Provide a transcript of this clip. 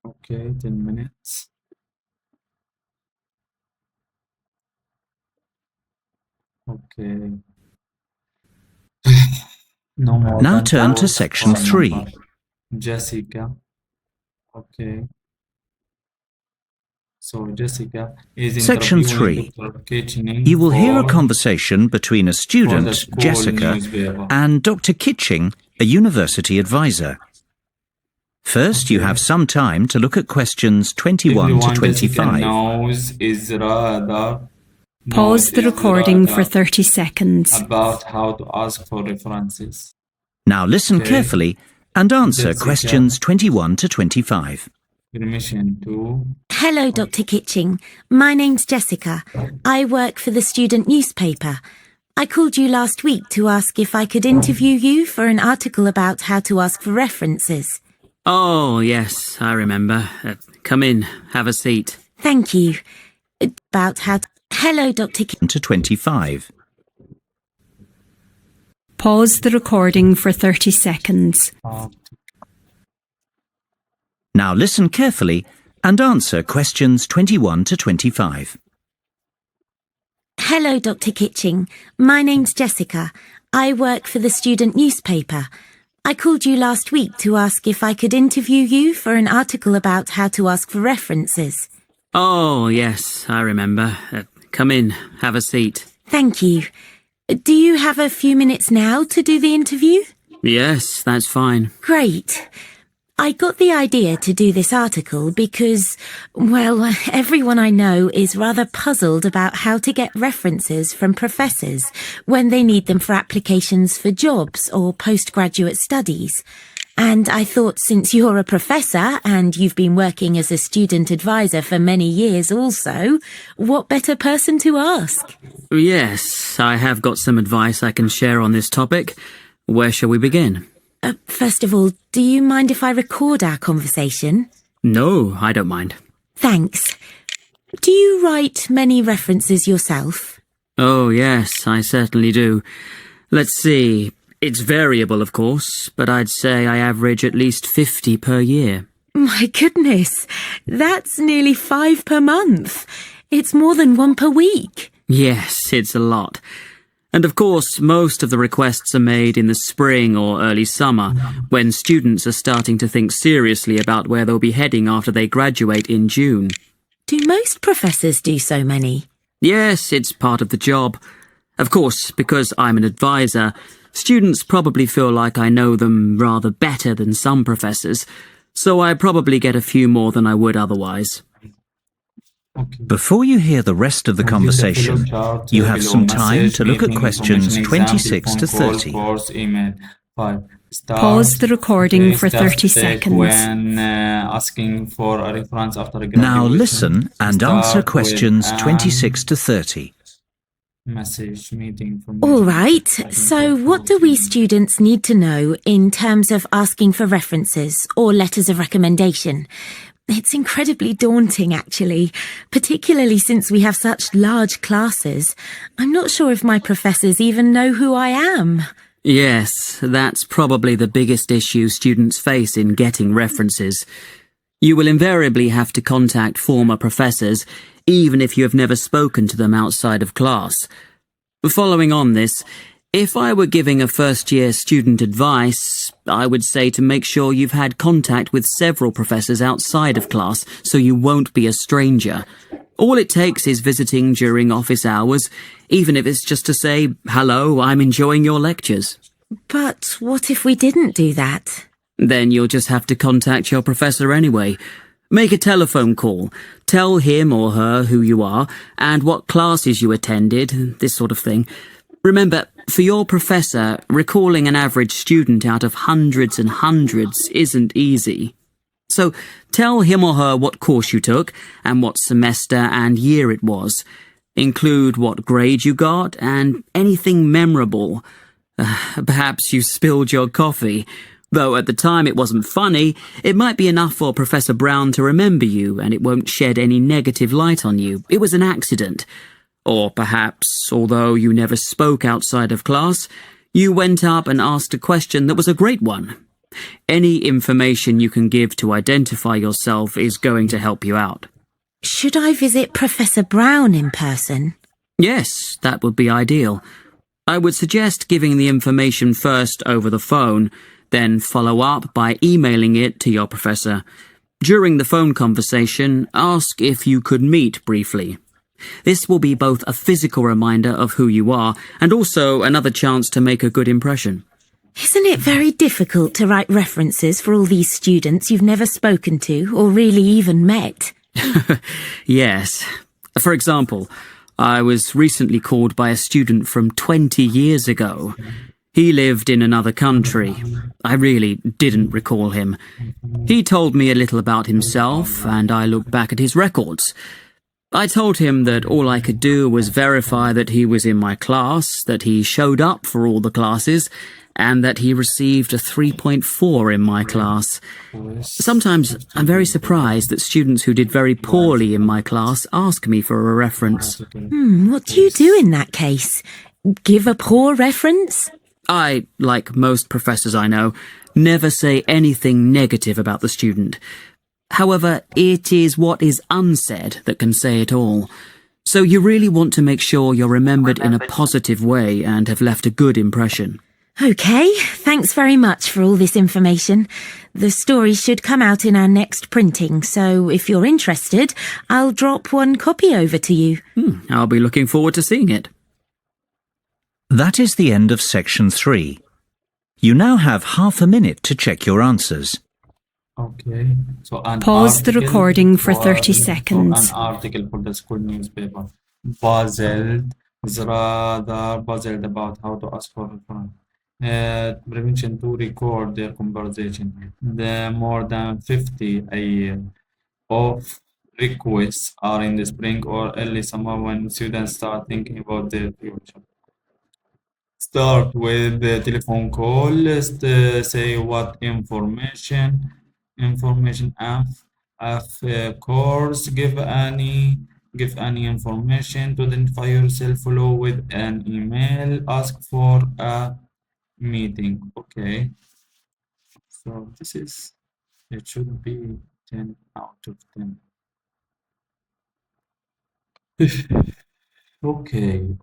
Okay, 10 minutes. Okay. No more Now than turn to two section phone 3. number. Jessica. Okay. So Jessica is Section interviewing 3. Dr. Kitchening You will hear a for conversation between a the student, school Jessica, newspaper. and Dr. Kitching, a university advisor. First, you Okay. have some time to look at questions 21 to Everyone Jessica 25. knows is rather Pause the recording for 30 seconds. about how to ask for references. Now listen Okay. carefully and answer Jessica. questions 21 to 25. Permission to... Hello, Dr. Kitching. My name's Jessica. I work for the student newspaper. I called you last week to ask if I could interview you for an article about how to ask for references. Oh, yes, I remember. Come in, have a seat. Thank you. About how to... Hello, Dr. Kitching. To 25. Pause the recording for 30 seconds. Now listen carefully and answer questions 21 to 25. Hello, Dr. Kitching. My name's Jessica. I work for the student newspaper. I called you last week to ask if I could interview you for an article about how to ask for references. Oh, yes, I remember. Come in, have a seat. Thank you. Do you have a few minutes now to do the interview? Yes, that's fine. Great. I got the idea to do this article because, well, everyone I know is rather puzzled about how to get references from professors when they need them for applications for jobs or postgraduate studies. And I thought since you're a professor and you've been working as a student advisor for many years also, what better person to ask? Yes, I have got some advice I can share on this topic. Where shall we begin? First of all, do you mind if I record our conversation? No, I don't mind. Thanks. Do you write many references yourself? Oh, yes, I certainly do. Let's see. It's variable, of course, but I'd say I average at least 50 per year. My goodness, that's nearly 5 per month. It's more than 1 per week. Yes, it's a lot. And of course, most of the requests are made in the spring or early summer, when students are starting to think seriously about where they'll be heading after they graduate in June. Do most professors do so many? Yes, it's part of the job. Of course, because I'm an advisor, students probably feel like I know them rather better than some professors, so I probably get a few more than I would otherwise. Okay. Before you hear the rest of the conversation, you have some time to look at questions 26 to 30. Pause the recording for 30 seconds. When asking for a reference after graduation, Now listen and answer questions 26 to 30. Message meeting from... All right, so what do we students need to know in terms of asking for references or letters of recommendation? It's incredibly daunting, actually, particularly since we have such large classes. I'm not sure if my professors even know who I am. Yes, that's probably the biggest issue students face in getting references. You will invariably have to contact former professors, even if you have never spoken to them outside of class. Following on this, if I were giving a first-year student advice, I would say to make sure you've had contact with several professors outside of class so you won't be a stranger. All it takes is visiting during office hours, even if it's just to say, "Hello, I'm enjoying your lectures." But what if we didn't do that? Then you'll just have to contact your professor anyway. Make a telephone call. Tell him or her who you are and what classes you attended, this sort of thing. Remember, for your professor, recalling an average student out of hundreds and hundreds isn't easy. So tell him or her what course you took and what semester and year it was. Include what grade you got and anything memorable. Perhaps you spilled your coffee. Though at the time it wasn't funny, it might be enough for Professor Brown to remember you and it won't shed any negative light on you. It was an accident. Or perhaps, although you never spoke outside of class, you went up and asked a question that was a great one. Any information you can give to identify yourself is going to help you out. Should I visit Professor Brown in person? Yes, that would be ideal. I would suggest giving the information first over the phone, then follow up by emailing it to your professor. During the phone conversation, ask if you could meet briefly. This will be both a physical reminder of who you are and also another chance to make a good impression. Isn't it very difficult to write references for all these students you've never spoken to or really even met? Yes. For example, I was recently called by a student from 20 years ago. He lived in another country. I really didn't recall him. He told me a little about himself, and I looked back at his records. I told him that all I could do was verify that he was in my class, that he showed up for all the classes, and that he received a 3.4 in my class. Sometimes I'm very surprised that students who did very poorly in my class ask me for a reference. What do you do in that case? Give a poor reference? I, like most professors I know, never say anything negative about the student. However, it is what is unsaid that can say it all. So you really want to make sure you're remembered in a positive way and have left a good impression. OK, thanks very much for all this information. The story should come out in our next printing, so if you're interested, I'll drop one copy over to you. I'll be looking forward to seeing it. That is the end of section 3. You now have half a minute to check your answers. Okay. So Pause the recording for 30 seconds. An article for the school newspaper. Puzzled is rather puzzled about how to ask for a refund. Permission to record their conversation. The more than 50 a year of requests are in the spring or early summer when students start thinking about their future. Start with the telephone call. Say what information of course. Give any information to identify yourself. Follow with an email. Ask for a meeting. Okay, so it should be 10 out of 10. Okay.